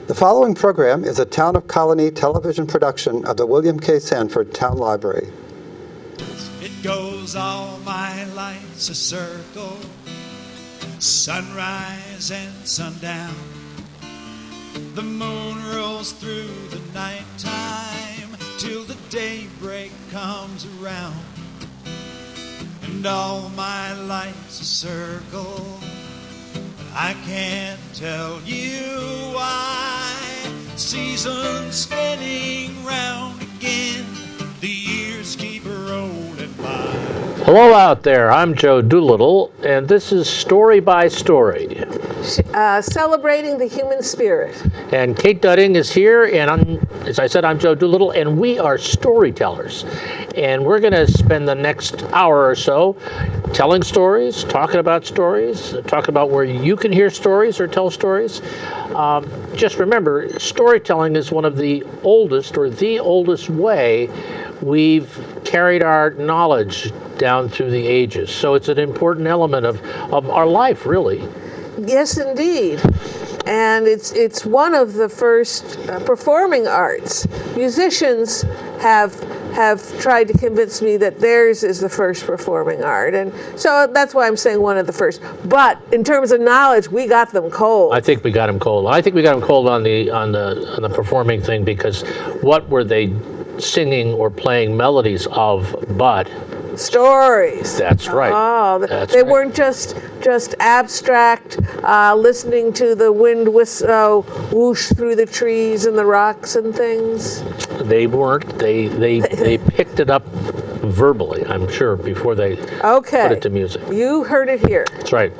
The following program is a Town of Colonie television production of the William K. Sanford Town Library. It goes all my life's a circle, sunrise and sundown. The moon rolls through the nighttime till the daybreak comes around. And all my life's a circle, I can't tell you why. Seasons spinning round again, the years keep rolling by. Hello out there, I'm Joe Doolittle, and this is Story by Story. Celebrating the human spirit. And Kate Dudding is here, and as I said, I'm Joe Doolittle, and we are storytellers. And we're going to spend the next hour or so telling stories, talking about where you can hear stories or tell stories. Just remember, storytelling is one of the oldest, or the oldest way we've carried our knowledge down through the ages. So it's an important element of our life, really. Yes, indeed. And it's one of the first performing arts. Musicians have tried to convince me that theirs is the first performing art, and so that's why I'm saying one of the first. But in terms of knowledge, we got them cold. I think we got them cold. I think we got them cold on the performing thing, because what were they singing or playing melodies of but stories? That's right. Oh, they weren't just abstract, listening to the wind whoosh through the trees and the rocks and things. They weren't. They picked it up verbally, I'm sure, before they put it to music. You heard it here. That's right.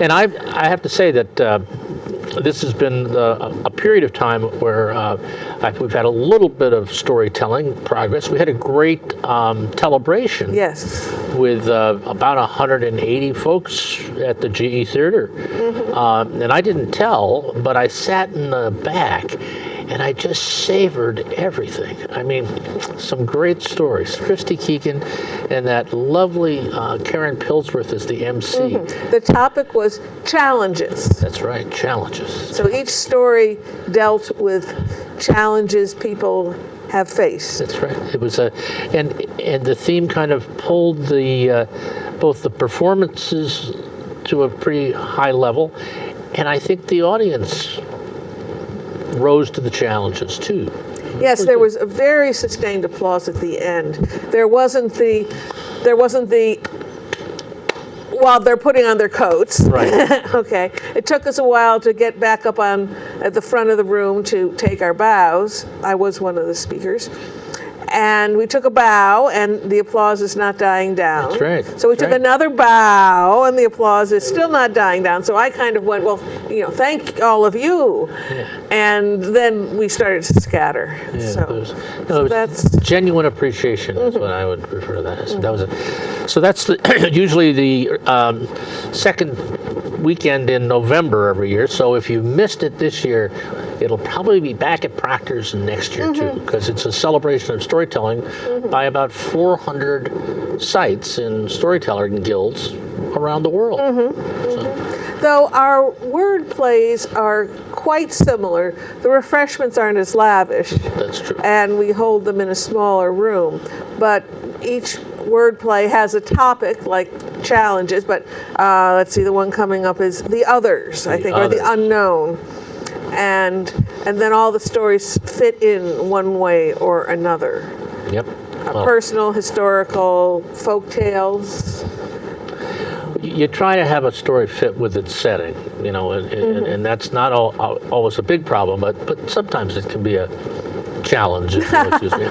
And I have to say that this has been a period of time where we've had a little bit of storytelling progress. We had a great celebration. Yes. With about 180 folks at the GE Theater. Mm-hmm. And I didn't tell, but I sat in the back and I just savored everything. I mean, some great stories. Christy Keegan and that lovely Karen Pillsworth as the MC. Mm-hmm. The topic was challenges. That's right, challenges. So each story dealt with challenges people have faced. That's right. It was and the theme kind of pulled both the performances to a pretty high level, and I think the audience rose to the challenges too. Yes, there was a very sustained applause at the end. There wasn't the while they're putting on their coats. Right. Okay. It took us a while to get back up at the front of the room to take our bows. I was one of the speakers. And we took a bow, and the applause is not dying down. That's right. So we took another bow, and the applause is still not dying down. So I kind of went, well, thank all of you. Yeah. And then we started to scatter. Yeah, so that's genuine appreciation. Mm-hmm. Is what I would refer to that as. Mm-hmm. That was it. So that's usually the second weekend in November every year. So if you missed it this year, it'll probably be back at Proctor's next year, mm-hmm. too, because it's a celebration of storytelling mm-hmm. by about 400 sites in storytelling guilds around the world. Mm-hmm. So. Though our word plays are quite similar, the refreshments aren't as lavish. That's true. And we hold them in a smaller room. But each wordplay has a topic, like challenges, but let's see, the one coming up is the others, I think, or the unknown. And then all the stories fit in one way or another. Yep. Personal, historical, folk tales. You try to have a story fit with its setting, mm-hmm. and that's not always a big problem, but sometimes it can be a challenge, if you'll excuse me.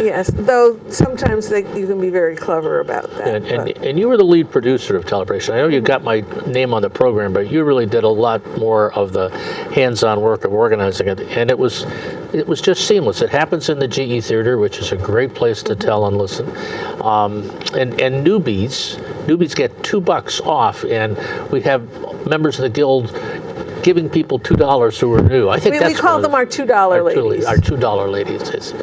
Yes, though sometimes you can be very clever about that. And you were the lead producer of Celebration. I know you got my name on the program, but you really did a lot more of the hands-on work of organizing it, and it was just seamless. It happens in the GE Theater, which is a great place to tell and listen. And newbies get $2 off, and we have members of the guild giving people $2 who are new. I think we call them our $2 ladies. Our $2 ladies.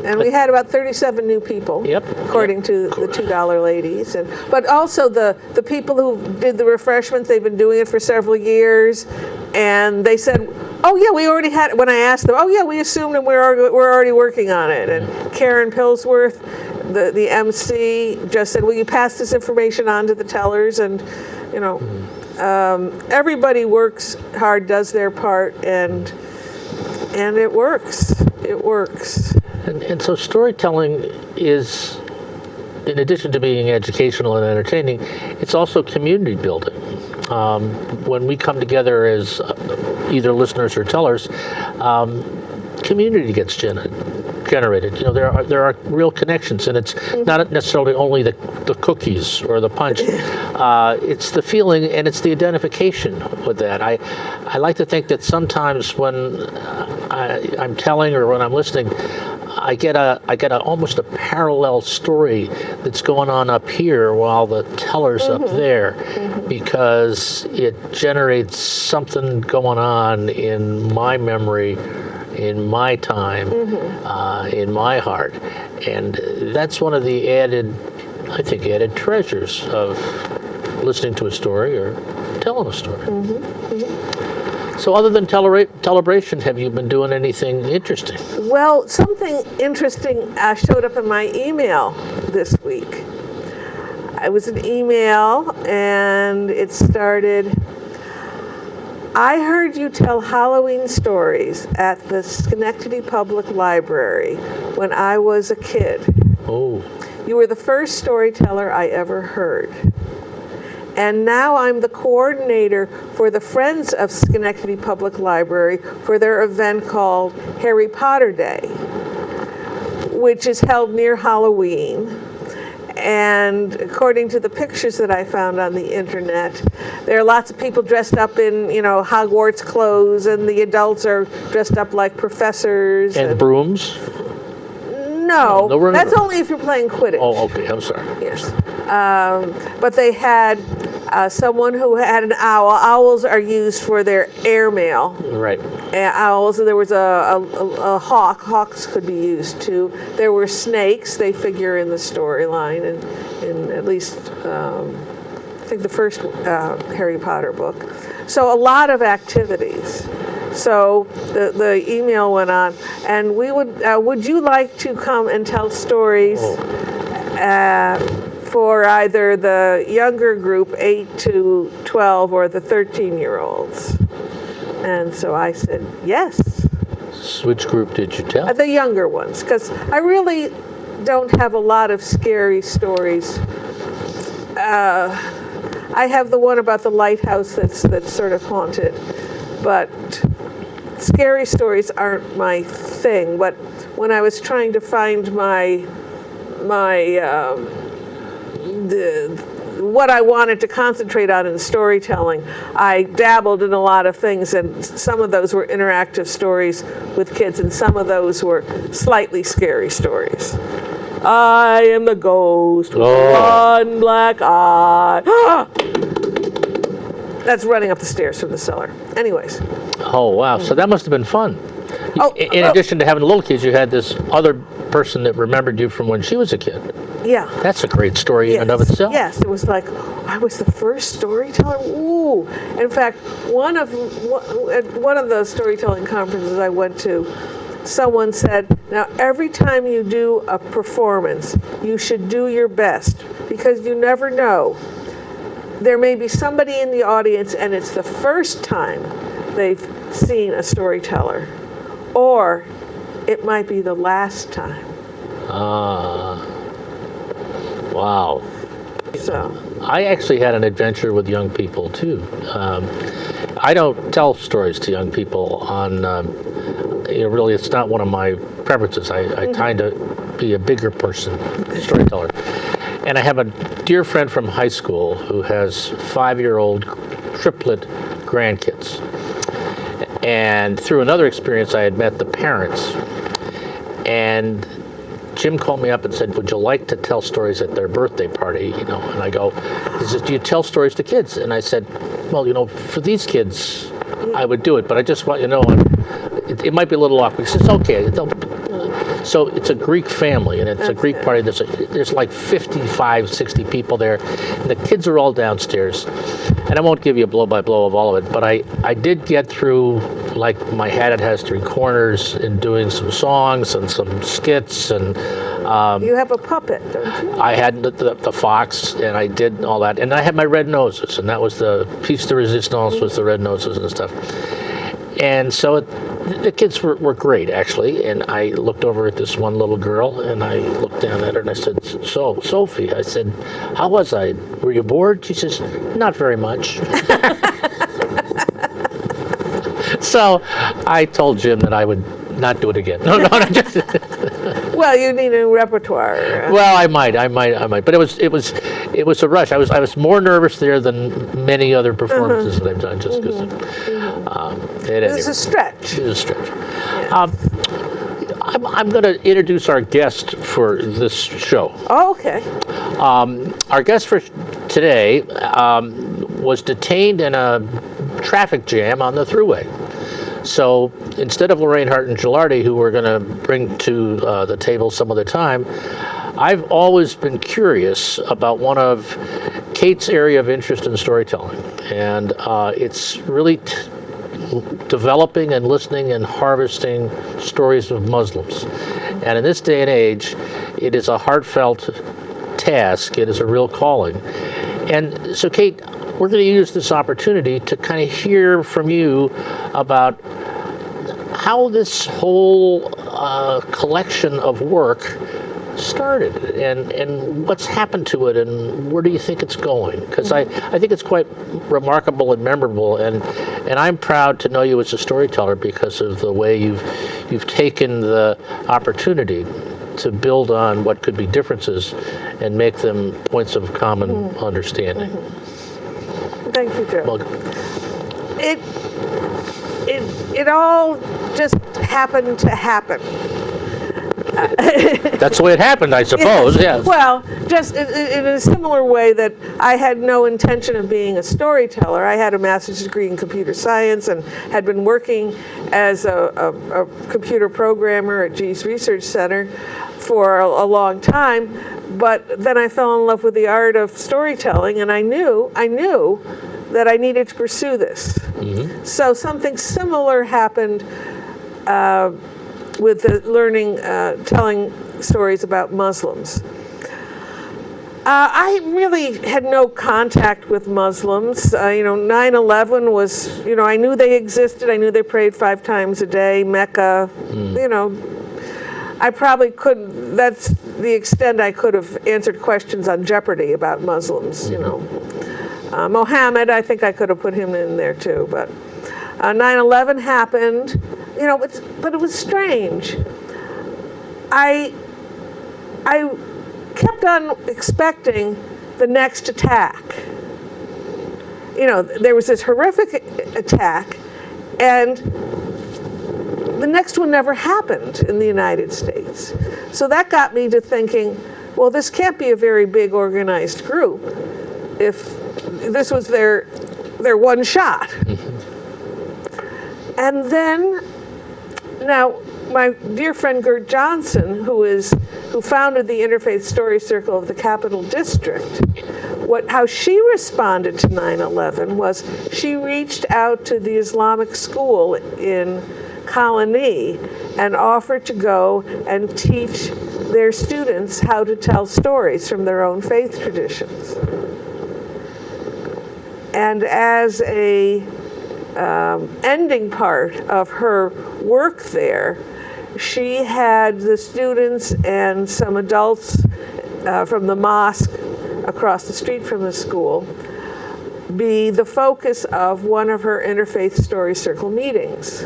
And we had about 37 new people, according to the $2 ladies. But also the people who did the refreshments, they've been doing it for several years. And they said, oh, yeah, we already had it. When I asked them, oh, yeah, we assumed and we're already working on it. And Karen Pillsworth, the MC, just said, will you pass this information on to the tellers? And, you know, everybody works hard, does their part, and it works. It works. And so storytelling is, in addition to being educational and entertaining, it's also community building. When we come together as either listeners or tellers, community gets generated. You know, there are real connections, and it's not necessarily only the cookies or the punch. It's the feeling and it's the identification with that. I like to think that sometimes when I'm telling or when I'm listening, I get almost a parallel story that's going on up here while the teller's up there, because it generates something going on in my memory, in my time, in my heart. And that's one of the added treasures of listening to a story or telling a story. So other than Telebration, have you been doing anything interesting? Well, something interesting showed up in my email this week. It was an email, and it started, I heard you tell Halloween stories at the Schenectady Public Library when I was a kid. Oh. You were the first storyteller I ever heard. And now I'm the coordinator for the Friends of Schenectady Public Library for their event called Harry Potter Day, which is held near Halloween. And according to the pictures that I found on the internet, there are lots of people dressed up in, you know, Hogwarts clothes, and the adults are dressed up like professors. And brooms? No, that's only if you're playing Quidditch. Oh, okay, I'm sorry. Yes. But they had someone who had an owl. Owls are used for their airmail. Right. Owls. There was a hawk. Hawks could be used too. There were snakes. They figure in the storyline, and in at least I think the first Harry Potter book. So a lot of activities. So the email went on, and we would you like to come and tell stories for either the younger group, 8 to 12, or the 13-year-olds? And so I said, yes. Which group did you tell? The younger ones, because I really don't have a lot of scary stories. I have the one about the lighthouse that's sort of haunted, but scary stories aren't my thing. But when I was trying to find what I wanted to concentrate on in storytelling, I dabbled in a lot of things, and some of those were interactive stories with kids, and some of those were slightly scary stories. I am the ghost with one black eye. That's running up the stairs from the cellar. Anyways. Oh, wow. So that must have been fun. In addition to having little kids, you had this other person that remembered you from when she was a kid. Yeah. That's a great story in and of itself. Yes, it was like, I was the first storyteller. Ooh. In fact, at one of the storytelling conferences I went to, someone said, now every time you do a performance, you should do your best, because you never know. There may be somebody in the audience and it's the first time they've seen a storyteller, or it might be the last time. Wow. So I actually had an adventure with young people too. I don't tell stories to young people on, really it's not one of my preferences. I tend to be a bigger person storyteller. And I have a dear friend from high school who has 5-year-old triplet grandkids. And through another experience, I had met the parents. And Jim called me up and said, would you like to tell stories at their birthday party? And I go, he says, do you tell stories to kids? And I said, well, for these kids, I would do it. But I just want you to know, it might be a little awkward. He says, okay. So it's a Greek family, and it's a Greek party. There's like 55, 60 people there. And the kids are all downstairs. And I won't give you a blow-by-blow of all of it, but I did get through, like, My Hat Has Three Corners in doing some songs and some skits. And You have a puppet, don't you? I had the fox, and I did all that. And I had my red noses, and that was the piece de resistance, was the red noses and stuff. And so the kids were great, actually. And I looked over at this one little girl, and I looked down at her, and I said, "So, Sophie," I said, "how was I? Were you bored?" She says, "Not very much." So I told Jim that I would not do it again. No, just. Well, you need a repertoire. Well, I might. But it was a rush. I was more nervous there than many other performances that I've done, just because. It's a stretch. It is a stretch. I'm going to introduce our guest for this show. Oh, okay. Our guest for today was detained in a traffic jam on the thruway. So instead of Lorraine Hart and Gilardi, who we're going to bring to the table some other time, I've always been curious about one of Kate's area of interest in storytelling. And it's really developing and listening and harvesting stories of Muslims. And in this day and age, it is a heartfelt task. It is a real calling. And so, Kate, we're going to use this opportunity to kind of hear from you about how this whole collection of work started and what's happened to it and where do you think it's going? Because I think it's quite remarkable and memorable, and I'm proud to know you as a storyteller because of the way you've taken the opportunity to build on what could be differences and make them points of common understanding. Thank you, Joe. Welcome. It all just happened to happen. That's the way it happened, I suppose. Yeah. Well, just in a similar way that I had no intention of being a storyteller. I had a master's degree in computer science and had been working as a computer programmer at Gee's Research Center for a long time. But then I fell in love with the art of storytelling, and I knew that I needed to pursue this. Mm-hmm. So something similar happened with the telling stories about Muslims. I really had no contact with Muslims. 9/11 was, I knew they existed. I knew they prayed 5 times a day, Mecca, I probably couldn't, that's the extent I could have answered questions on Jeopardy about Muslims, Mohammed, I think I could have put him in there too, but 9/11 happened, but it was strange. I kept on expecting the next attack. There was this horrific attack, and the next one never happened in the United States. So that got me to thinking, well, this can't be a very big organized group if this was their one shot. And then, now, my dear friend Gert Johnson, who founded the Interfaith Story Circle of the Capital District, how she responded to 9/11 was she reached out to the Islamic school in Colonie and offered to go and teach their students how to tell stories from their own faith traditions. And as a ending part of her work there, she had the students and some adults from the mosque across the street from the school be the focus of one of her Interfaith Story Circle meetings.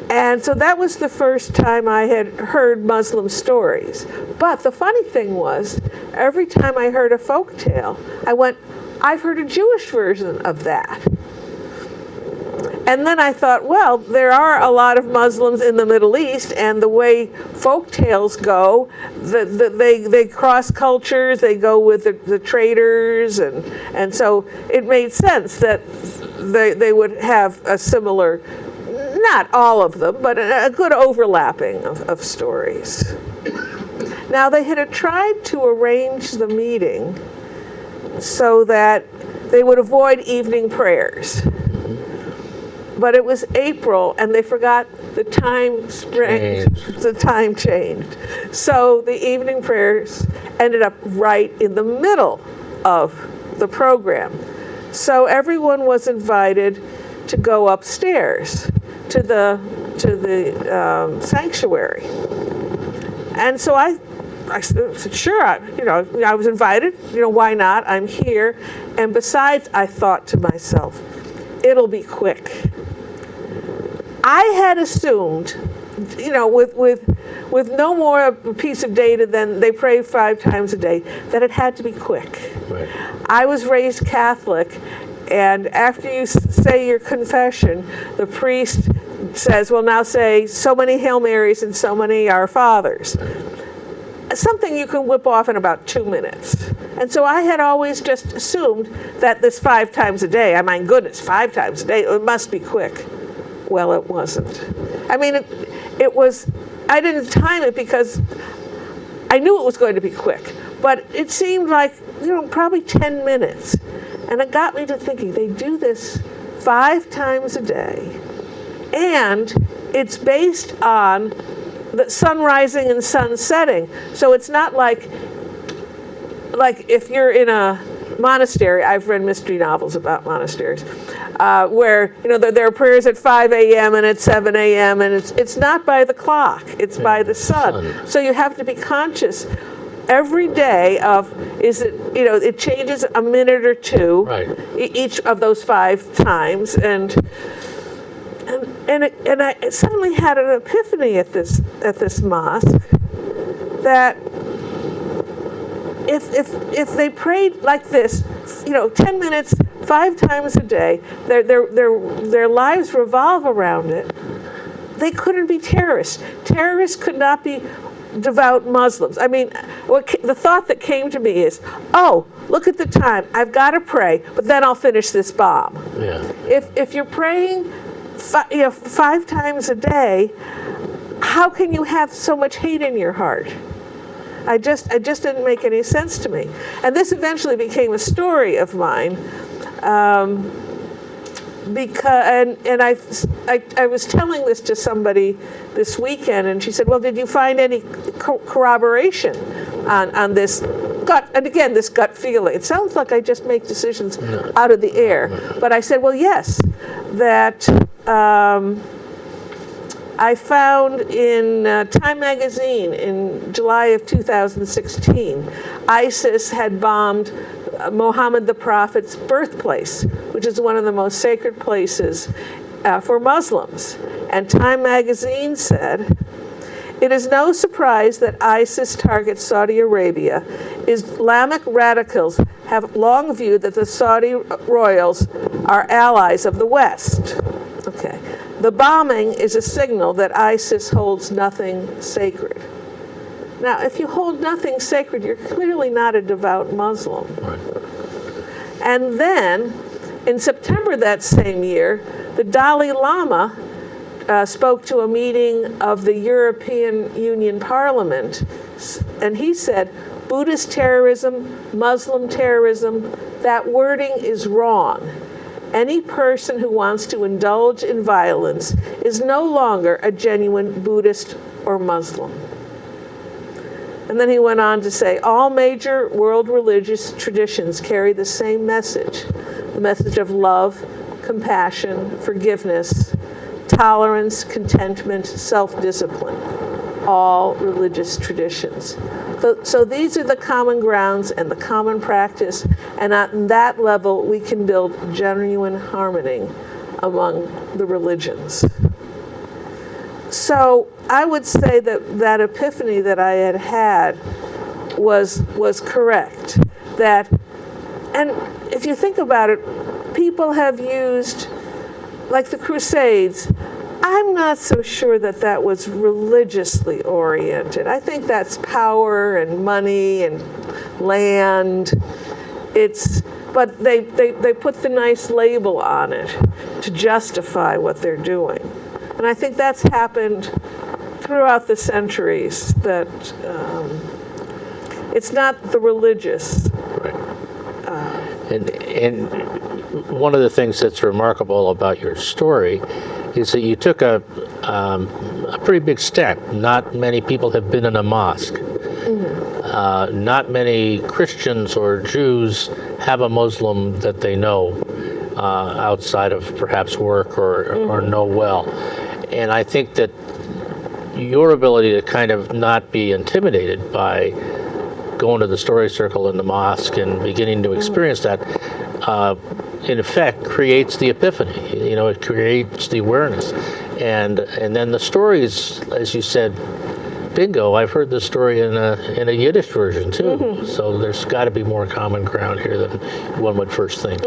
And so that was the first time I had heard Muslim stories. But the funny thing was, every time I heard a folk tale, I went, I've heard a Jewish version of that. And then I thought, well, there are a lot of Muslims in the Middle East, and the way folk tales go, they cross cultures, they go with the traders, and so it made sense that they would have a similar, not all of them, but a good overlapping of stories. Now, they had tried to arrange the meeting so that they would avoid evening prayers. But it was April, and they forgot the time changed. So the evening prayers ended up right in the middle of the program. So everyone was invited to go upstairs to the sanctuary. And so I said, sure, I was invited, why not? I'm here. And besides, I thought to myself, it'll be quick. I had assumed, with no more a piece of data than they pray 5 times a day, that it had to be quick. Right. I was raised Catholic, and after you say your confession, the priest says, well, now say so many Hail Marys and so many Our Fathers. Something you can whip off in about 2 minutes. And so I had always just assumed that this 5 times a day, my goodness, 5 times a day, it must be quick. Well, it wasn't. I mean, it was, I didn't time it because I knew it was going to be quick, but it seemed like, probably 10 minutes. And it got me to thinking, they do this 5 times a day, and it's based on the sun rising and sun setting. So it's not like if you're in a monastery, I've read mystery novels about monasteries, where there are prayers at 5 a.m. and at 7 a.m. and it's not by the clock, it's by the sun. So you have to be conscious every day of, it changes a minute or two, right, each of those 5 times, and I suddenly had an epiphany at this mosque that if they prayed like this, 10 minutes, 5 times a day, their lives revolve around it, they couldn't be terrorists. Terrorists could not be devout Muslims. I mean, the thought that came to me is, oh, look at the time, I've got to pray, but then I'll finish this bomb. Yeah. If you're praying 5 times a day, how can you have so much hate in your heart? It just didn't make any sense to me. And this eventually became a story of mine, because I was telling this to somebody this weekend, and she said, well, did you find any corroboration on this gut, and again, this gut feeling? It sounds like I just make decisions out of the air. But I said, well, yes, that I found in Time magazine in July of 2016, ISIS had bombed Muhammad the Prophet's birthplace, which is one of the most sacred places for Muslims. And Time magazine said, it is no surprise that ISIS targets Saudi Arabia. Islamic radicals have long viewed that the Saudi royals are allies of the West. Okay. The bombing is a signal that ISIS holds nothing sacred. Now, if you hold nothing sacred, you're clearly not a devout Muslim. Right. And then, in September that same year, the Dalai Lama spoke to a meeting of the European Union Parliament, and he said, Buddhist terrorism, Muslim terrorism, that wording is wrong. Any person who wants to indulge in violence is no longer a genuine Buddhist or Muslim. And then he went on to say, all major world religious traditions carry the same message, the message of love, compassion, forgiveness, tolerance, contentment, self-discipline, all religious traditions. So these are the common grounds and the common practice, and on that level we can build genuine harmony among the religions. So I would say that epiphany that I had was correct. And if you think about it, people have used, like the Crusades, I'm not so sure that was religiously oriented. I think that's power and money and land. But they put the nice label on it to justify what they're doing. And I think that's happened throughout the centuries, that it's not the religious. Right. And one of the things that's remarkable about your story is that you took a pretty big step. Not many people have been in a mosque. Not many Christians or Jews have a Muslim that they know outside of perhaps work or know well. And I think that your ability to kind of not be intimidated by going to the story circle in the mosque and beginning to experience that, in effect, creates the epiphany. It creates the awareness. And then the stories, as you said, bingo, I've heard this story in a Yiddish version too. So there's got to be more common ground here than one would first think.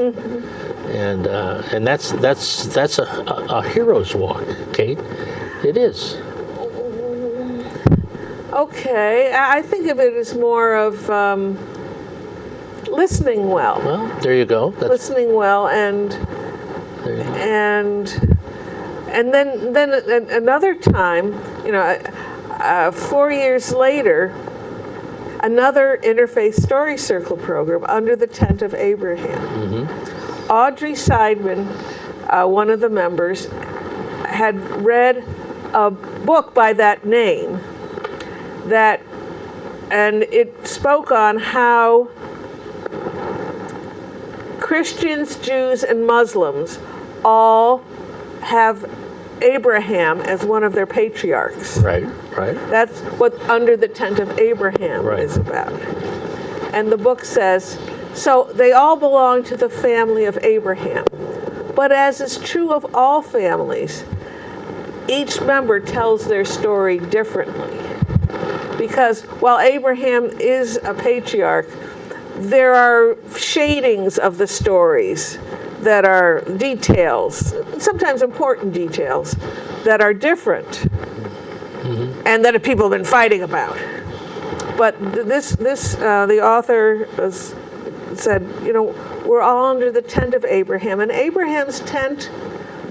And that's a hero's walk, Kate. It is. Okay, I think of it as more of listening well. Well, there you go. Listening well, and then another time, 4 years later, another Interfaith Story Circle program under the Tent of Abraham. Audrey Seidman, one of the members, had read a book by that name, and it spoke on how Christians, Jews, and Muslims all have Abraham as one of their patriarchs. Right. That's what Under the Tent of Abraham is about. And the book says, so they all belong to the family of Abraham. But as is true of all families, each member tells their story differently. Because while Abraham is a patriarch, there are shadings of the stories that are details, sometimes important details, that are different and that people have been fighting about. But the author said, we're all under the tent of Abraham, and Abraham's tent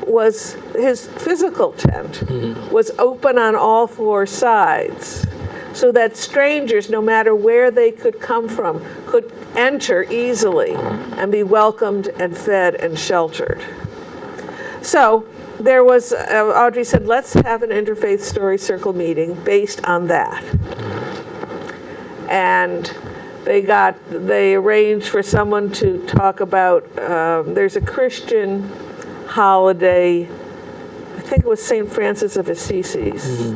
was, his physical tent, was open on all four sides, so that strangers, no matter where they could come from, could enter easily and be welcomed and fed and sheltered. So there was, Audrey said, let's have an Interfaith Story Circle meeting based on that. And they arranged for someone to talk about, there's a Christian holiday, I think it was St. Francis of Assisi's,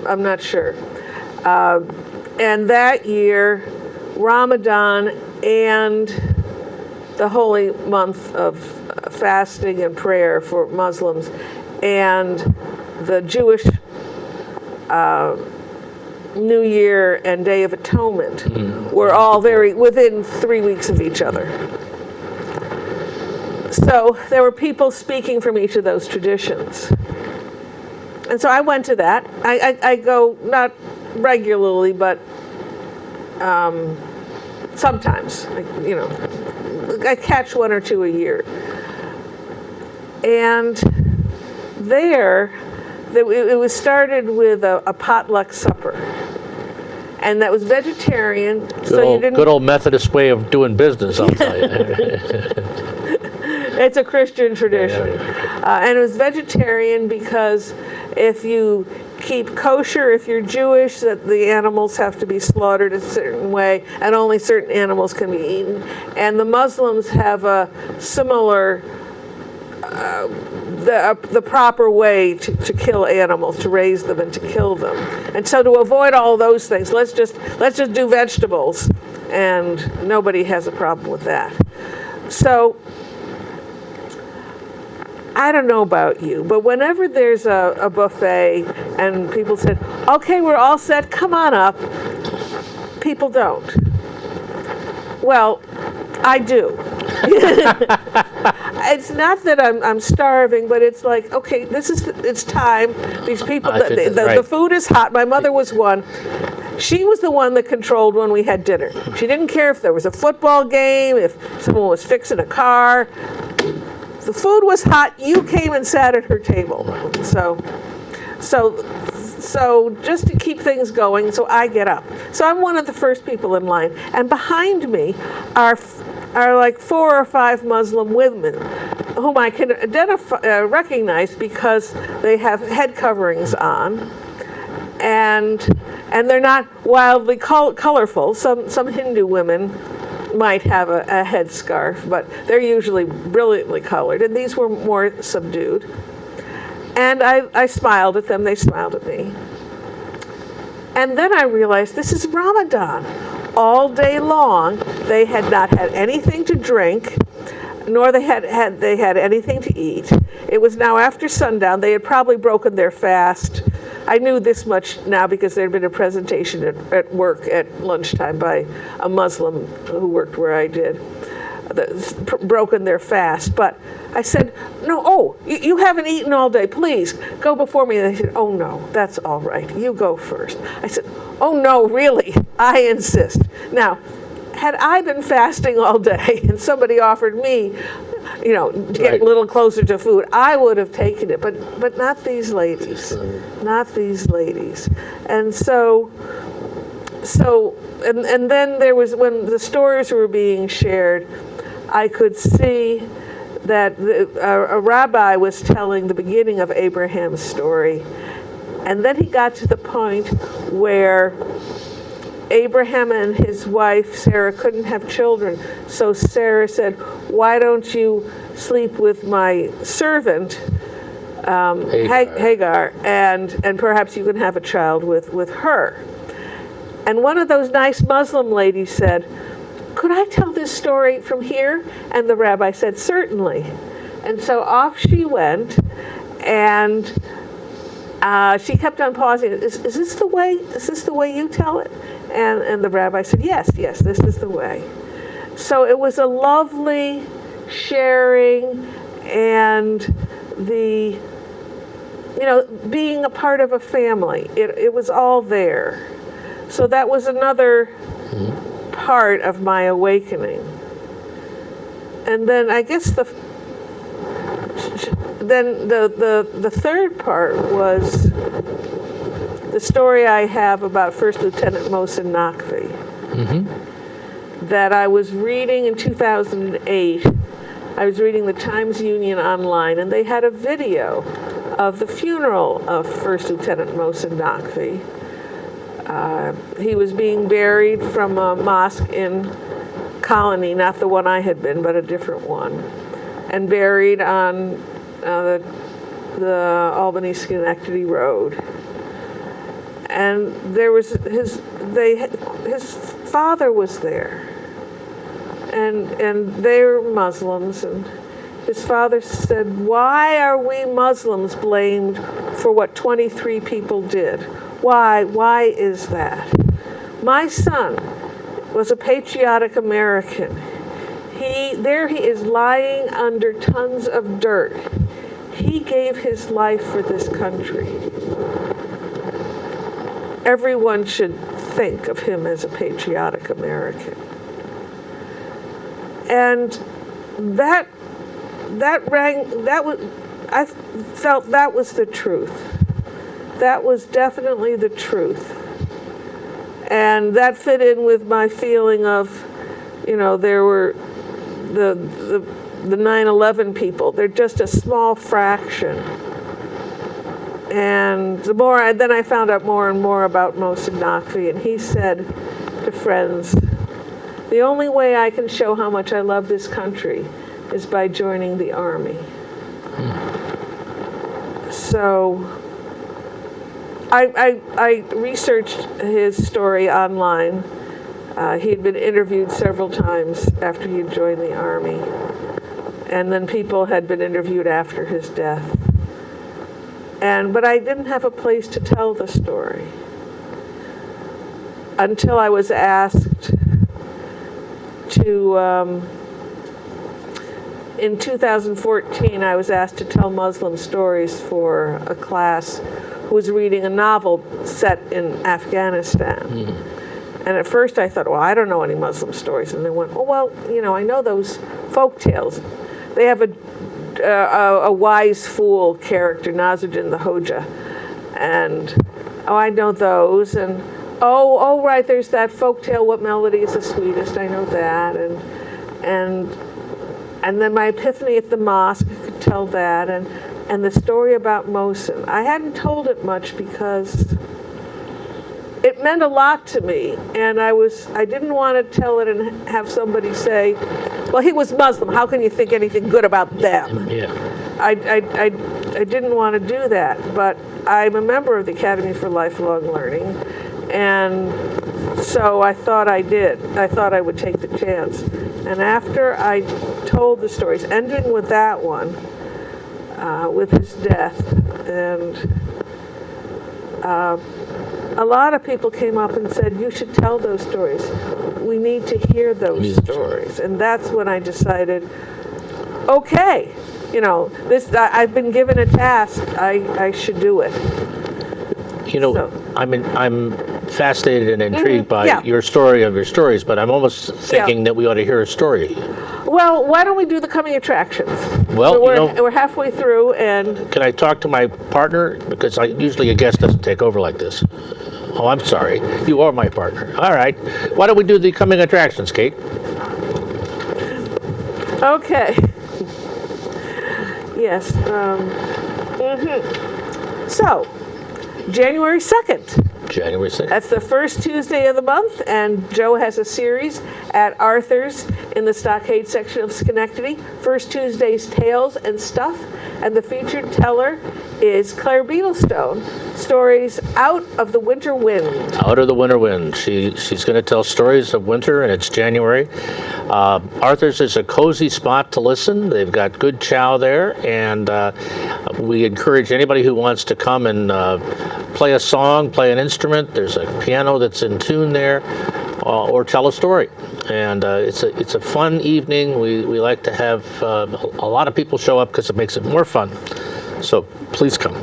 I'm not sure. And that year, Ramadan and the holy month of fasting and prayer for Muslims and the Jewish New Year and Day of Atonement were all within 3 weeks of each other. So there were people speaking from each of those traditions. And so I went to that. I go not regularly, but sometimes, I catch one or two a year. And it was started with a potluck supper. And that was vegetarian. Good old Methodist way of doing business, I'll tell you. It's a Christian tradition. And it was vegetarian because if you keep kosher, if you're Jewish, that the animals have to be slaughtered a certain way, and only certain animals can be eaten. And the Muslims have a similar, the proper way to kill animals, to raise them and to kill them. And so to avoid all those things, let's just do vegetables, and nobody has a problem with that. So I don't know about you, but whenever there's a buffet and people said, okay, we're all set, come on up, people don't. Well, I do. It's not that I'm starving, but it's like, okay, it's time. These people, the food is hot. My mother was one. She was the one that controlled when we had dinner. She didn't care if there was a football game, if someone was fixing a car. the food was hot, you came and sat at her table. So just to keep things going, so I get up. So I'm one of the first people in line, and behind me are like 4 or 5 Muslim women, whom I can recognize because they have head coverings on, and they're not wildly colorful. Some Hindu women might have a headscarf, but they're usually brilliantly colored, and these were more subdued. And I smiled at them, they smiled at me. And then I realized this is Ramadan. All day long, they had not had anything to drink, nor they had anything to eat. It was now after sundown. They had probably broken their fast. I knew this much now because there had been a presentation at work at lunchtime by a Muslim who worked where I did, broken their fast. But I said, no, you haven't eaten all day. Please, go before me. And they said, oh, no, that's all right. You go first. I said, oh, no, really? I insist. Now, had I been fasting all day and somebody offered me, to get a little closer to food, I would have taken it, but not these ladies. Not these ladies. And so then there was, when the stories were being shared, I could see that a rabbi was telling the beginning of Abraham's story, and then he got to the point where Abraham and his wife Sarah couldn't have children, so Sarah said, why don't you sleep with my servant Hagar, and perhaps you can have a child with her. And one of those nice Muslim ladies said, could I tell this story from here? And the rabbi said, certainly. And so off she went, and she kept on pausing. Is this the way? Is this the way you tell it? And the rabbi said, yes, this is the way. So it was a lovely sharing, and the, being a part of a family. It was all there. So that was another part of my awakening. And then I guess the third part was the story I have about First Lieutenant Mohsen Naqvi, that I was reading in 2008. I was reading the Times-Union online, and they had a video of the funeral of First Lieutenant Mohsen Naqvi. He was being buried from a mosque in Colonie, not the one I had been, but a different one, and buried on the Albany-Schenectady Road. And there was his father was there, and they were Muslims, and his father said, why are we Muslims blamed for what 23 people did? Why is that? My son was a patriotic American. He is lying under tons of dirt. He gave his life for this country. Everyone should think of him as a patriotic American. And I felt that was the truth. That was definitely the truth. And that fit in with my feeling of, there were the 9/11 people. They're just a small fraction. And then I found out more and more about Mohsen Naqvi, and he said to friends, the only way I can show how much I love this country is by joining the Army. So I researched his story online. He had been interviewed several times after he had joined the Army, and then people had been interviewed after his death. But I didn't have a place to tell the story until I was asked to, in 2014, I was asked to tell Muslim stories for a class who was reading a novel set in Afghanistan. And at first I thought, well, I don't know any Muslim stories. And they went, I know those folk tales. They have a a wise fool character, Nazuddin the Hoja. And, I know those. And, right, there's that folktale, What Melody is the Sweetest, I know that. And then my epiphany at the mosque, I could tell that. And the story about Mohsen. I hadn't told it much because it meant a lot to me, and I didn't want to tell it and have somebody say, well, he was Muslim, how can you think anything good about them? Yeah. I didn't want to do that, but I'm a member of the Academy for Lifelong Learning, and so I thought I did. I thought I would take the chance. And after I told the stories, ending with that one, with his death, and a lot of people came up and said, you should tell those stories. We need to hear those stories. And that's when I decided, okay, I've been given a task, I should do it. I'm fascinated and intrigued by your story of your stories, but I'm almost thinking that we ought to hear a story. Well, why don't we do the coming attractions? Well, we're halfway through, and can I talk to my partner? Because usually a guest doesn't take over like this. Oh, I'm sorry. You are my partner. All right. Why don't we do the coming attractions, Kate? Okay. Yes. So, January 2nd. January 6th. That's the first Tuesday of the month, and Joe has a series at Arthur's in the Stockade section of Schenectady. First Tuesday's Tales and Stuff, and the featured teller is Claire Beetlestone. Stories Out of the Winter Wind. Out of the Winter Wind. She's going to tell stories of winter, and it's January. Arthur's is a cozy spot to listen. They've got good chow there, and we encourage anybody who wants to come and play a song, play an instrument. There's a piano that's in tune there, or tell a story. And it's a fun evening. We like to have a lot of people show up because it makes it more fun. So please come.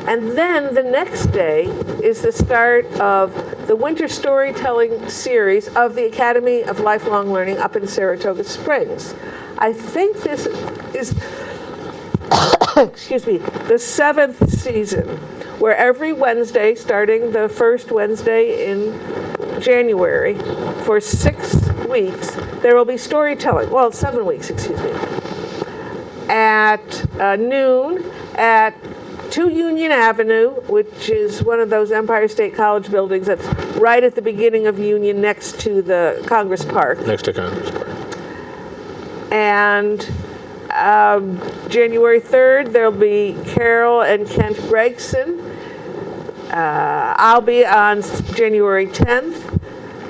And then the next day is the start of the winter storytelling series of the Academy of Lifelong Learning up in Saratoga Springs. I think this is excuse me, the 7th season, where every Wednesday, starting the first Wednesday in January, for 6 weeks, there will be storytelling. Well, 7 weeks, excuse me. At noon at 2 Union Avenue, which is one of those Empire State College buildings that's right at the beginning of Union next to the Congress Park. Next to Congress Park. And January 3rd, there'll be Carol and Kent Gregson. I'll be on January 10th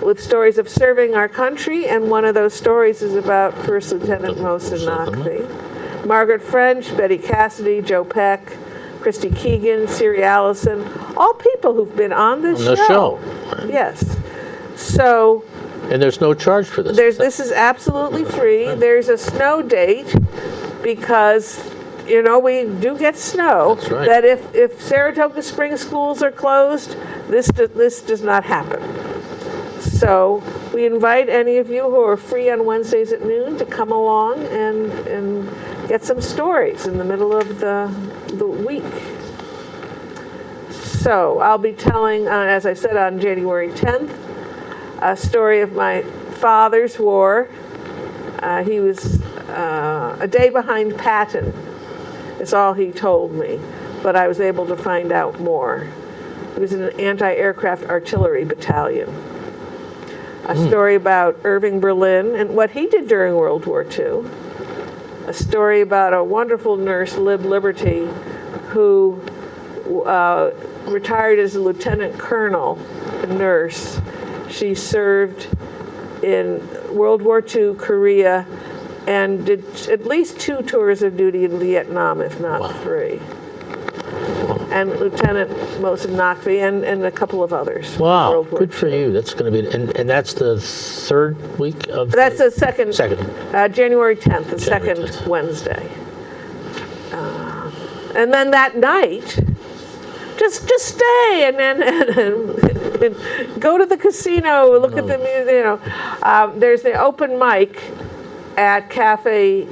with stories of serving our country, and one of those stories is about First Lieutenant Mohsen Naqvi. Margaret French, Betty Cassidy, Joe Peck, Christy Keegan, Siri Allison, all people who've been on this show. Right. Yes. So. And there's no charge for this. This is absolutely free. Right. There's a snow date because, we do get snow. That's right. That if Saratoga Springs schools are closed, this does not happen. So we invite any of you who are free on Wednesdays at noon to come along and get some stories in the middle of the week. So I'll be telling, as I said, on January 10th, a story of my father's war. He was a day behind Patton, is all he told me, but I was able to find out more. He was in an anti-aircraft artillery battalion. A story about Irving Berlin and what he did during World War II. A story about a wonderful nurse, Lib Liberty, who retired as a lieutenant colonel, a nurse. She served in World War II, Korea, and did at least 2 tours of duty in Vietnam, if not 3. And Lieutenant Mohsen Naqvi and a couple of others. Wow, good for you. That's going to be, and that's the 3rd week of? That's the second. January 10th, the January second 10th. Wednesday. And then that night, just stay and go to the casino, look at the music. There's the open mic at Cafe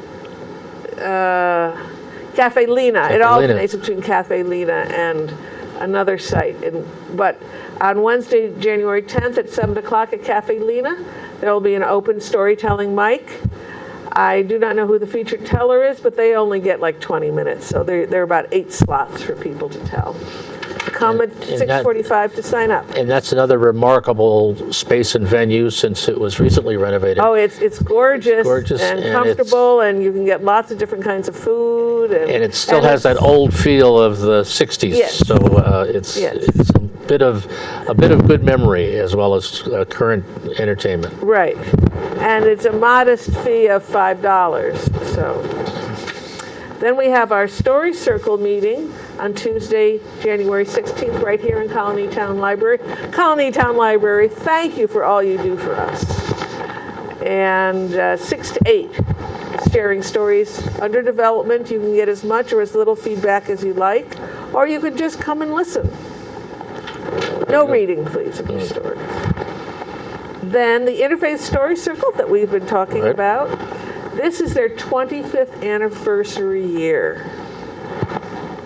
Cafe Lena. It Lena. alternates between Cafe Lena and another site. But on Wednesday, January 10th at 7 o'clock at Cafe Lena, there will be an open storytelling mic. I do not know who the featured teller is, but they only get like 20 minutes. So there are about 8 slots for people to tell. Come at 6:45 to sign up. And that's another remarkable space and venue since it was recently renovated. Oh, it's gorgeous, gorgeous, and and comfortable, and you can get lots of different kinds of food. And it still has that old feel of the 60s. Yes. So it's a bit of good memory as well as current entertainment. Right. And it's a modest fee of $5. So then we have our Story Circle meeting on Tuesday, January 16th, right here in Colonie Town Library. Colonie Town Library, thank you for all you do for us. And 6 to 8, sharing stories under development. You can get as much or as little feedback as you like, or you could just come and listen. No reading, please, of your stories. Then the Interfaith Story Circle that we've been talking about. This is their 25th anniversary year.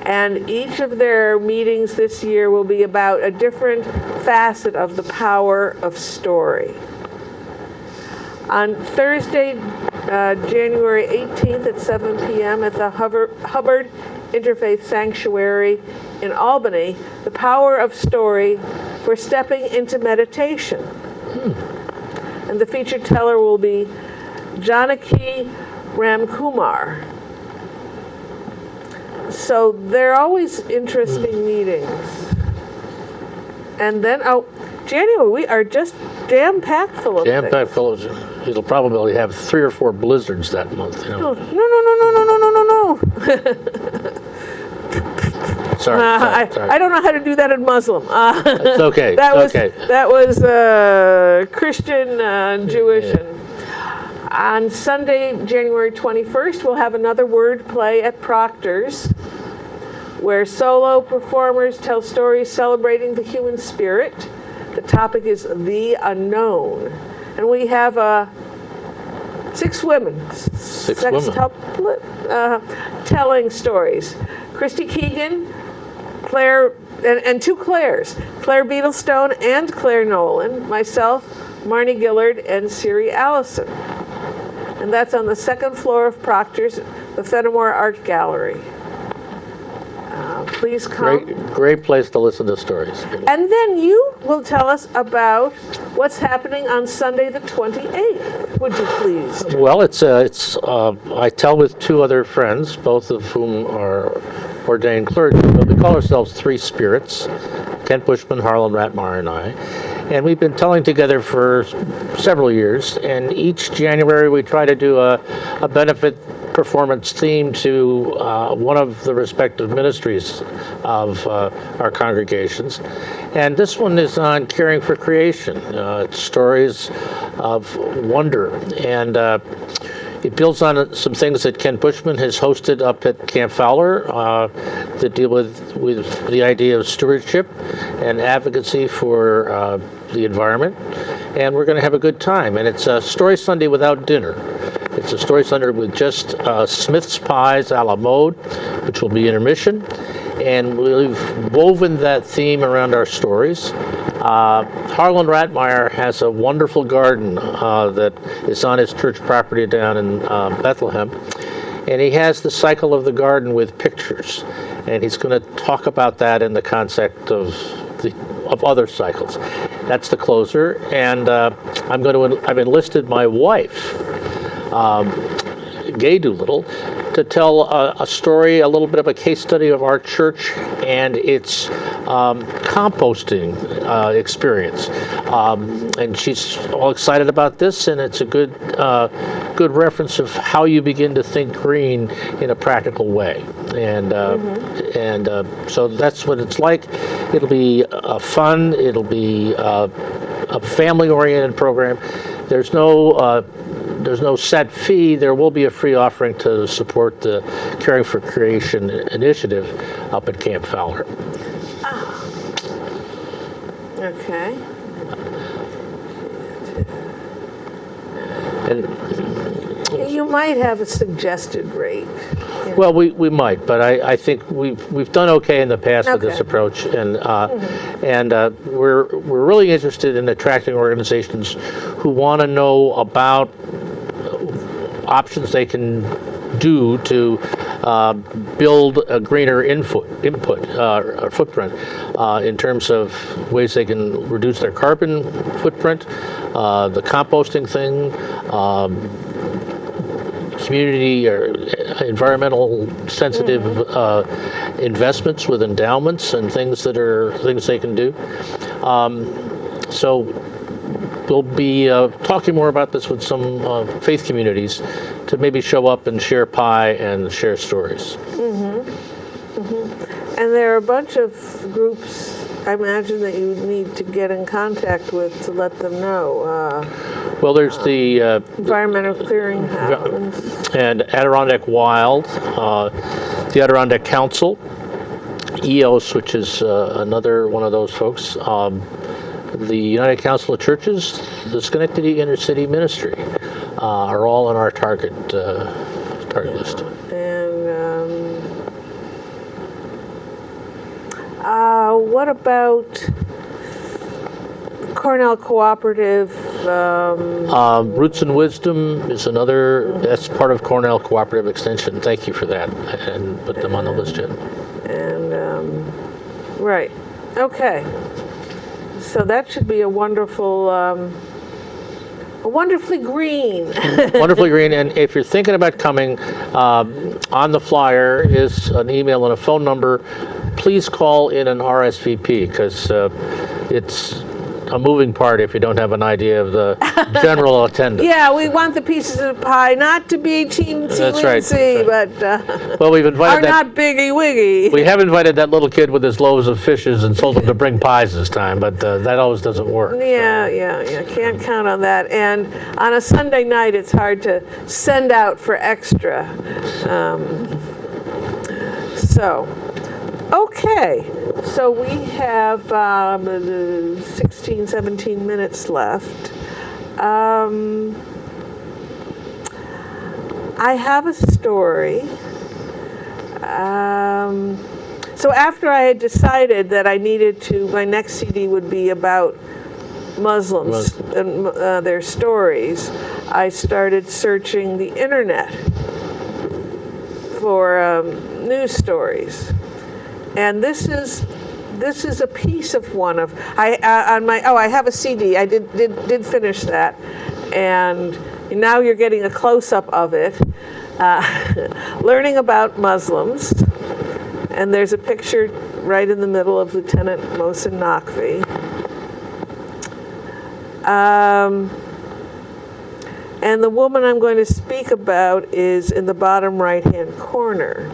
And each of their meetings this year will be about a different facet of the power of story. On Thursday, January 18th at 7 p.m. at the Hubbard Interfaith Sanctuary in Albany, the power of story for stepping into meditation. And the featured teller will be Janaki Ramkumar. So they're always interesting meetings. And then, January, we are just jam-packed full of things. Jam-packed full of, it'll probably have 3 or 4 blizzards that month. You know? No. Sorry. I don't know how to do that in Muslim. It's okay. That was Christian, Jewish, Yeah. and on Sunday, January 21st, we'll have another word play at Proctor's, where solo performers tell stories celebrating the human spirit. The topic is the unknown. And we have 6 women, sextuplet, telling stories. Christy Keegan, Claire, and 2 Claires, Claire Beetlestone and Claire Nolan, myself, Marnie Gillard, and Siri Allison. And that's on the 2nd floor of Proctor's, the Fenimore Art Gallery. Please come. Great place to listen to stories. And then you will tell us about what's happening on Sunday the 28th. Would you please? Well, I tell with 2 other friends, both of whom are ordained clergy, but we call ourselves 3 Spirits, Kent Bushman, Harlan Ratmeyer, and I. And we've been telling together for several years, and each January we try to do a benefit performance theme to one of the respective ministries of our congregations. And this one is on caring for creation. It's stories of wonder. And it builds on some things that Ken Bushman has hosted up at Camp Fowler that deal with the idea of stewardship and advocacy for the environment. And we're going to have a good time. And it's a Story Sunday without dinner. It's a Story Sunday with just Smith's Pies a la mode, which will be intermission. And we've woven that theme around our stories. Harlan Ratmeyer has a wonderful garden that is on his church property down in Bethlehem. And he has the cycle of the garden with pictures. And he's going to talk about that in the concept of other cycles. That's the closer. And I've enlisted my wife, Gay Doolittle, to tell a story, a little bit of a case study of our church and its composting experience. And she's all excited about this, and it's a good reference of how you begin to think green in a practical way. And so that's what it's like. It'll be fun. It'll be a family-oriented program. There's no set fee. There will be a free offering to support the Caring for Creation initiative up at Camp Fowler. Okay. And You might have a suggested rate. Well, we might, but I think we've done okay in the past with this Okay. approach, and we're really interested in attracting organizations who want to know about options they can do to build a greener input or footprint in terms of ways they can reduce their carbon footprint, the composting thing. Community or environmental sensitive investments with endowments and things they can do. So we'll be talking more about this with some faith communities to maybe show up and share pie and share stories. And there are a bunch of groups, I imagine, that you need to get in contact with to let them know. Well, there's the Environmental Clearinghouse. and Adirondack Wild, the Adirondack Council, EOS, which is another one of those folks, the United Council of Churches, the Schenectady Inner City Ministry are all on our target list. And what about Cornell Cooperative? Roots and Wisdom is another, that's part of Cornell Cooperative Extension. Thank you for that, and put them on the list, Jen. And right, okay. So that should be a wonderful, wonderfully green. Wonderfully green, and if you're thinking about coming, on the flyer is an email and a phone number. Please call in an RSVP, because it's a moving part if you don't have an idea of the general attendance. Yeah, we want the pieces of pie not to be teensy That's right, weensy, that's but Well, we've are invited that. not biggy wiggy. We have invited that little kid with his loaves of fishes and told him to bring pies this time, but that always doesn't work. Yeah. Can't count on that. And on a Sunday night, it's hard to send out for extra. Okay. So we have 16, 17 minutes left. I have a story. So after I had decided that I needed to, my next CD would be about Muslims and their stories, I started searching the internet for news stories. And this is a piece of one of I have a CD. I did finish that, and now you're getting a close-up of it, learning about Muslims. And there's a picture right in the middle of Lieutenant Mohsen Naqvi. And the woman I'm going to speak about is in the bottom right-hand corner.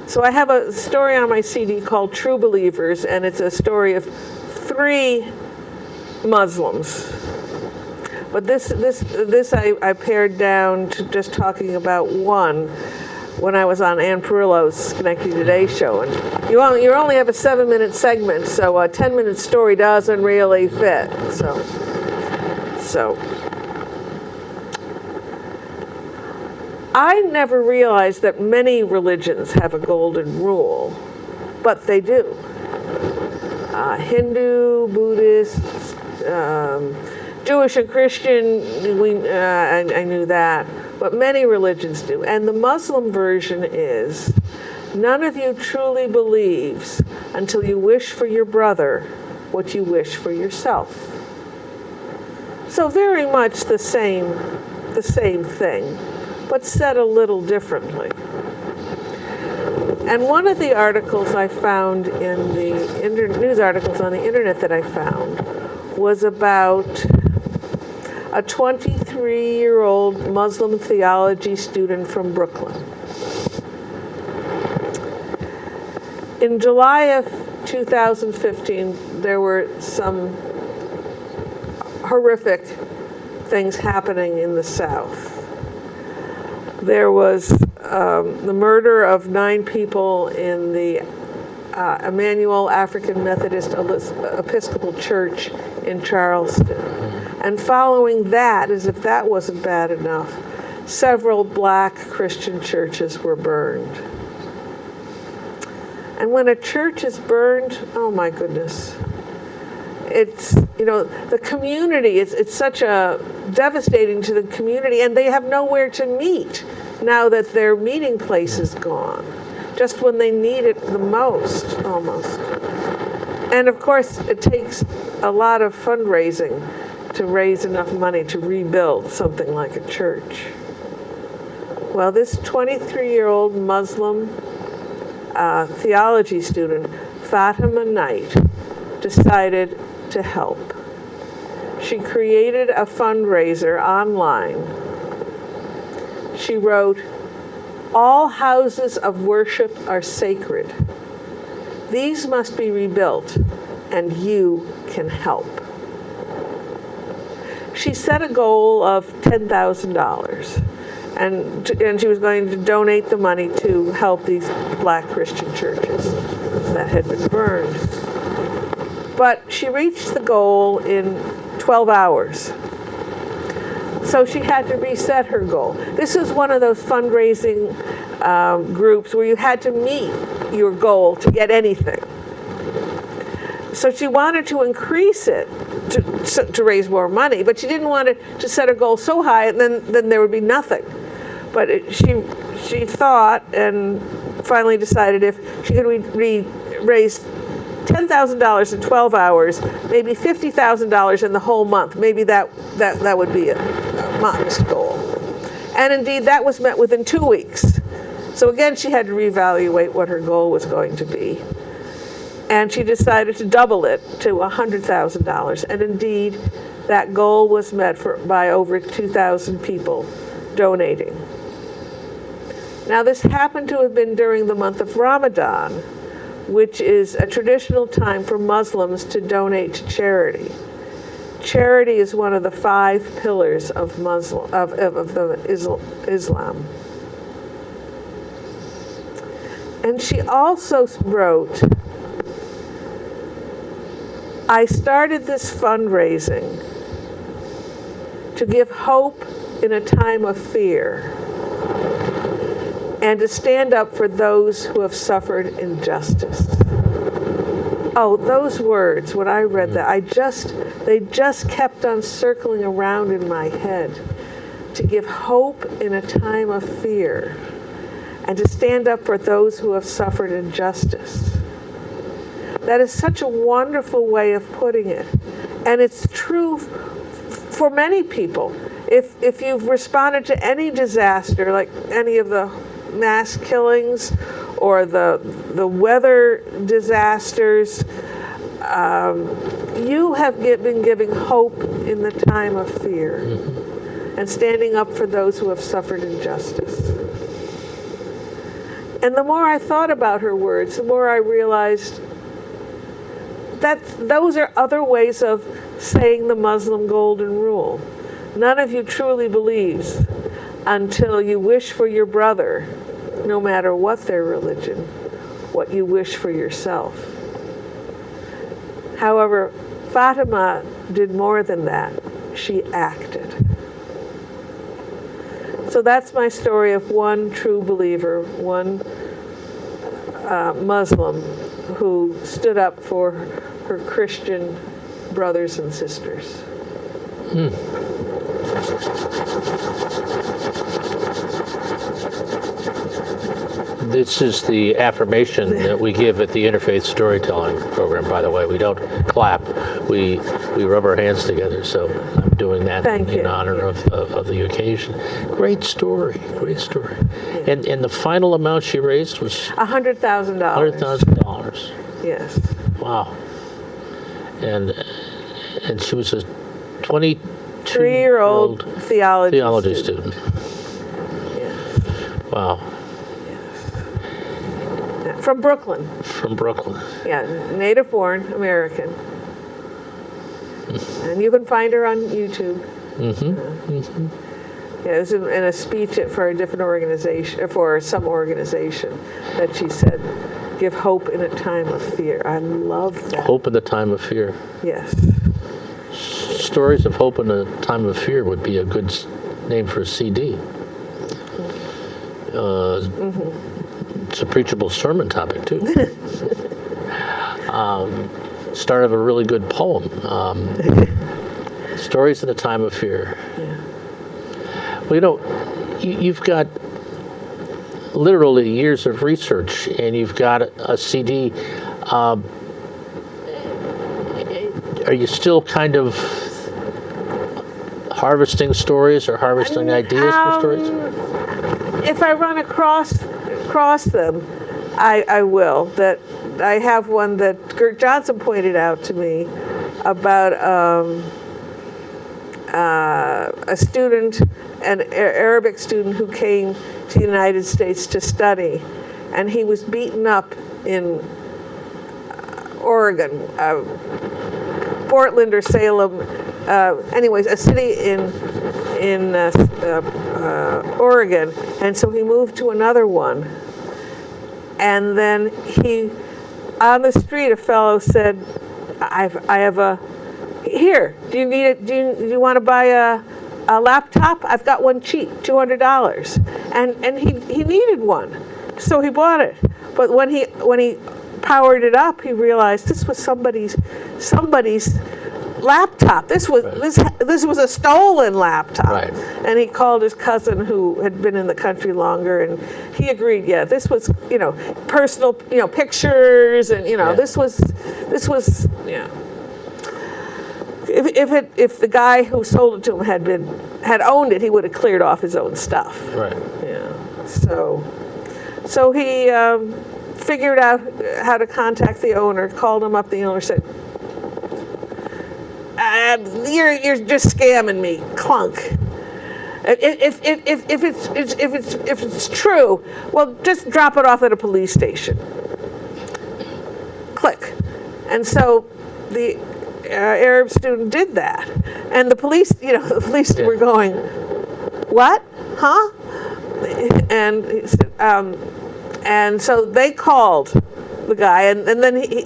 So I have a story on my CD called True Believers, and it's a story of 3 Muslims. But this I pared down to just talking about one when I was on Ann Perillo's Schenectady Today show. And you only have a 7-minute segment, so a 10-minute story doesn't really fit. So I never realized that many religions have a golden rule, but they do. Hindu, Buddhist, Jewish and Christian, I knew that, but many religions do. And the Muslim version is, none of you truly believes until you wish for your brother what you wish for yourself. So very much the same thing, but said a little differently. And one of the articles I found in the news articles on the internet that I found was about a 23-year-old Muslim theology student from Brooklyn. In July of 2015, there were some horrific things happening in the South. There was the murder of 9 people in the Emmanuel African Methodist Episcopal Church in Charleston. And following that, as if that wasn't bad enough, several black Christian churches were burned. And when a church is burned, oh my goodness. It's, the community, it's such a devastating to the community, and they have nowhere to meet now that their meeting place is gone, just when they need it the most, almost. And of course, it takes a lot of fundraising to raise enough money to rebuild something like a church. Well, this 23-year-old Muslim theology student, Fatima Knight, decided to help. She created a fundraiser online. She wrote, "All houses of worship are sacred. These must be rebuilt, and you can help." She set a goal of $10,000, and she was going to donate the money to help these black Christian churches that had been burned. But she reached the goal in 12 hours. So she had to reset her goal. This is one of those fundraising groups where you had to meet your goal to get anything. So she wanted to increase it to raise more money, but she didn't want to set a goal so high and then there would be nothing. But she thought and finally decided if she could raise $10,000 in 12 hours, maybe $50,000 in the whole month. Maybe that would be a modest goal. And indeed, that was met within 2 weeks. So again, she had to reevaluate what her goal was going to be. And she decided to double it to $100,000. And indeed, that goal was met by over 2,000 people donating. Now, this happened to have been during the month of Ramadan, which is a traditional time for Muslims to donate to charity. Charity is one of the 5 pillars of Islam. And she also wrote, "I started this fundraising to give hope in a time of fear and to stand up for those who have suffered injustice." Oh, those words, when I read that, they just kept on circling around in my head. To give hope in a time of fear and to stand up for those who have suffered injustice. That is such a wonderful way of putting it. And it's true for many people. If you've responded to any disaster, like any of the mass killings or the weather disasters, you have been giving hope in the time of fear and standing up for those who have suffered injustice. And the more I thought about her words, the more I realized that those are other ways of saying the Muslim golden rule. None of you truly believes until you wish for your brother, no matter what their religion, what you wish for yourself. However, Fatima did more than that. She acted. So that's my story of one true believer, one Muslim who stood up for her Christian brothers and sisters. This is the affirmation that we give at the Interfaith Storytelling Program, by the way. We don't clap. We rub our hands together, so I'm doing that in honor of the occasion. Great story, great story. Yeah. And the final amount she raised was? $100,000. $100,000. Yes. Wow. And she was a 23-year-old theology student. Yeah. Wow. From Brooklyn. From Brooklyn. Yeah, native-born American. And you can find her on YouTube. Yeah, it was in a speech for a different organization, for some organization, that she said, "Give hope in a time of fear." I love that. Hope in the time of fear. Yes. Stories of Hope in a Time of Fear would be a good name for a CD. It's a preachable sermon topic, too. Start of a really good poem. Stories in a Time of Fear. Yeah. Well, you've got literally years of research, and you've got a CD. Are you still kind of harvesting stories or harvesting ideas for stories? If I run across them, I will. That I have one that Gert Johnson pointed out to me about a student, an Arabic student who came to the United States to study, and he was beaten up in Oregon, Portland or Salem, anyways, a city in Oregon, and so he moved to another one, and then on the street, a fellow said, I have a, here, do you need it, do you want to buy a laptop? I've got one cheap, $200. And he needed one, so he bought it. But when he powered it up, he realized this was somebody's laptop. This was this was a stolen laptop. Right. And he called his cousin who had been in the country longer, and he agreed. Yeah, this was personal pictures, and this was If the guy who sold it to him had owned it, he would have cleared off his own stuff. Right. Yeah. So he figured out how to contact the owner. Called him up. The owner said, "You're just scamming me, clunk. If it's true, well, just drop it off at a police station." Click. And so the Arab student did that, and the police were going, "What? Huh?" And he said, and so they called the guy, and then he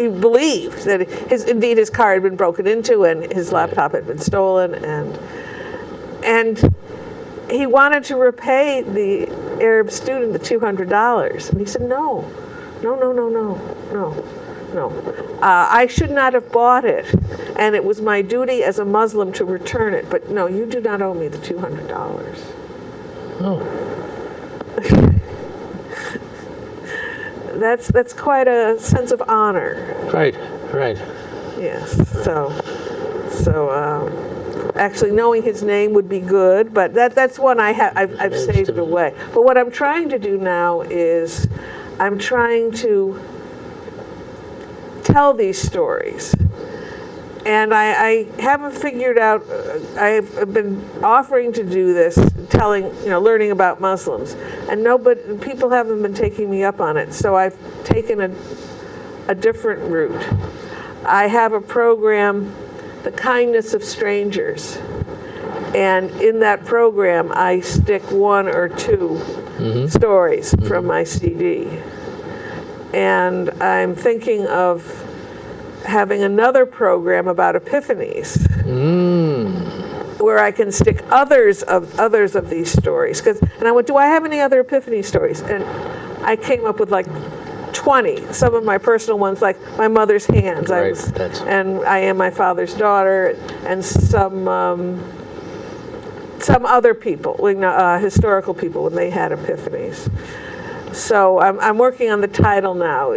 believed that his car had been broken into and his laptop had been stolen, and he wanted to repay the Arab student the $200, and he said, No. I should not have bought it, and it was my duty as a Muslim to return it. But no, you do not owe me the $200. Oh. That's quite a sense of honor. Right. Yes. So actually, knowing his name would be good, but that's one I've saved away. But what I'm trying to do now is I'm trying to tell these stories, and I haven't figured out. I've been offering to do this, learning about Muslims, and people haven't been taking me up on it. So I've taken a different route. I have a program, The Kindness of Strangers, and in that program I stick one or two stories from my CD. And I'm thinking of having another program about epiphanies, where I can stick others of these stories. And I went, do I have any other epiphany stories? And I came up with like 20. Some of my personal ones, like my mother's hands, and I am my father's daughter, and some other people, historical people, when they had epiphanies. So I'm working on the title now.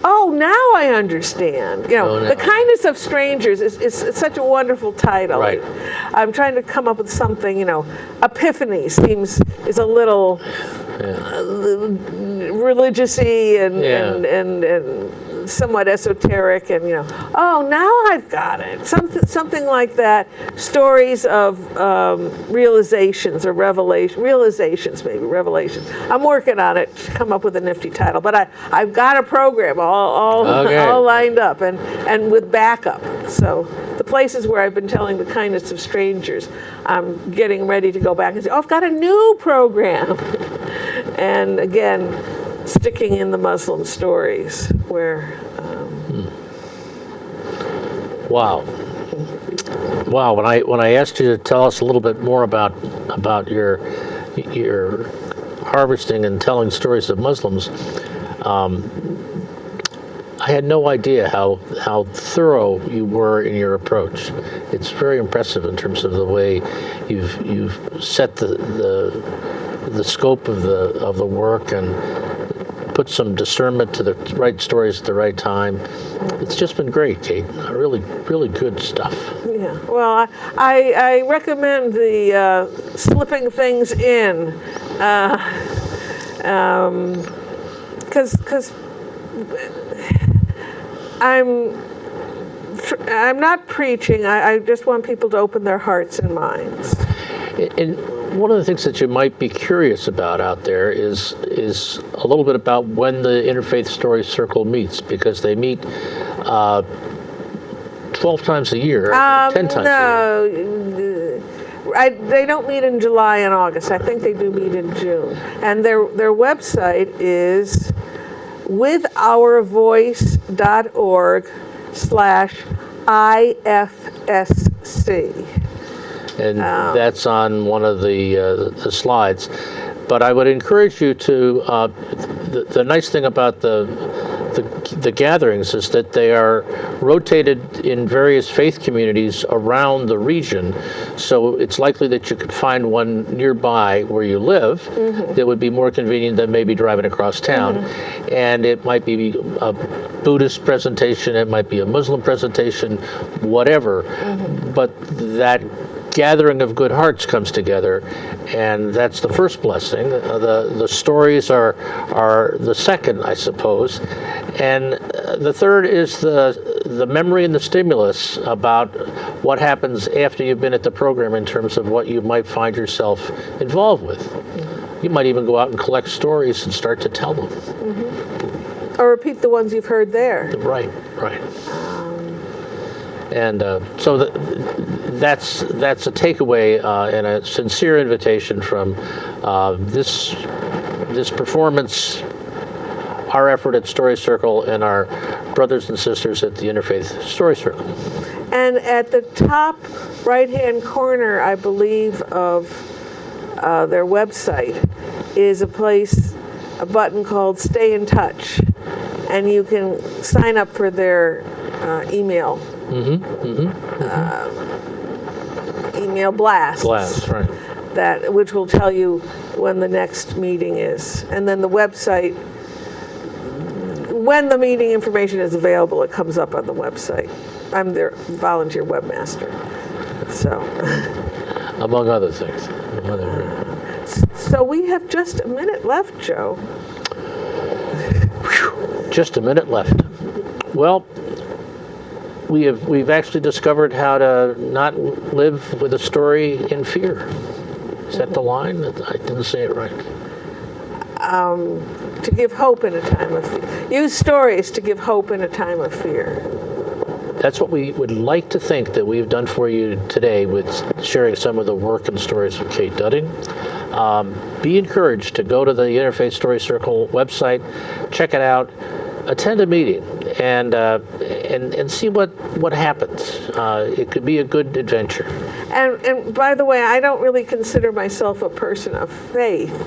Oh, now I understand. The Kindness of Strangers is such a wonderful title. Right. I'm trying to come up with something. Epiphany is a little religious-y and somewhat esoteric, and oh, now I've got it. Something like that. Stories of realizations or revelations. I'm working on it to come up with a nifty title, but I've got a program all lined up and with backup. So the places where I've been telling the kindness of strangers, I'm getting ready to go back and say, oh, I've got a new program. And again, sticking in the Muslim stories where Wow. Wow, when I asked you to tell us a little bit more about your harvesting and telling stories of Muslims, I had no idea how thorough you were in your approach. It's very impressive in terms of the way you've set the scope of the work and put some discernment to the right stories at the right time. It's just been great, Kate. Really, really good stuff. Yeah. Well, I recommend the slipping things in, because I'm not preaching. I just want people to open their hearts and minds. And one of the things that you might be curious about out there is a little bit about when the Interfaith Story Circle meets, because they meet 12 times a year, 10 times a year. They don't meet in July and August. I think they do meet in June. And their website is withourvoice.org/IFSC. And that's on one of the slides. But I would encourage you to, the nice thing about the gatherings is that they are rotated in various faith communities around the region. So it's likely that you could find one nearby where you live that would be more convenient than maybe driving across town. And it might be a Buddhist presentation, it might be a Muslim presentation, whatever. But that gathering of good hearts comes together, and that's the first blessing. The stories are the second, I suppose, and the third is the memory and the stimulus about what happens after you've been at the program in terms of what you might find yourself involved with. You might even go out and collect stories and start to tell them. Or repeat the ones you've heard there. Right. And so that's a takeaway and a sincere invitation from this performance, our effort at Story Circle, and our brothers and sisters at the Interfaith Story Circle. And at the top right-hand corner, I believe, of their website is a button called Stay in Touch, and you can sign up for their email. Email blasts. Right. Which will tell you when the next meeting is. And then the website, when the meeting information is available, it comes up on the website. I'm their volunteer webmaster. So. Among other things. So we have just a minute left, Joe. Just a minute left. Well, we've actually discovered how to not live with a story in fear. Is that the line? I didn't say it right. To give hope in a time of fear. Use stories to give hope in a time of fear. That's what we would like to think that we've done for you today with sharing some of the work and stories of Kate Dudding. Be encouraged to go to the Interfaith Story Circle website, check it out, attend a meeting, and see what happens. It could be a good adventure. And by the way, I don't really consider myself a person of faith,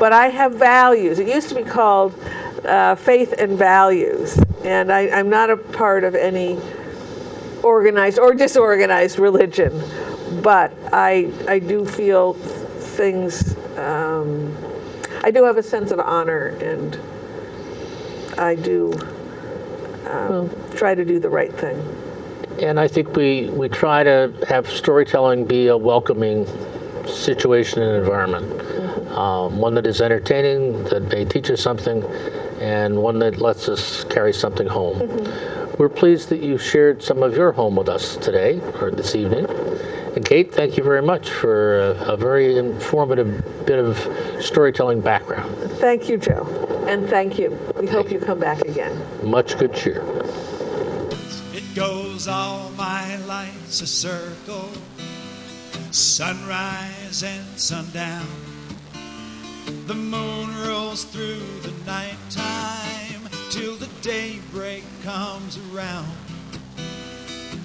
but I have values. It used to be called Faith and Values, and I'm not a part of any organized or disorganized religion, but I do feel things. I do have a sense of honor, and I do try to do the right thing. And I think we try to have storytelling be a welcoming situation and environment. One that is entertaining, that may teach us something, and one that lets us carry something home. We're pleased that you shared some of your home with us today, or this evening. And Kate, thank you very much for a very informative bit of storytelling background. Thank you, Joe. And thank you. We hope you come back again. Much good cheer. It goes all my life's a circle, sunrise and sundown. The moon rolls through the nighttime till the daybreak comes around.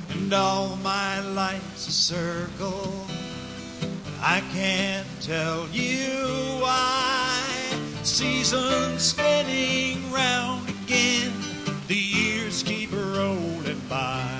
And and all my life's a circle. I can't tell you why. Seasons spinning round again, the years keep rolling by.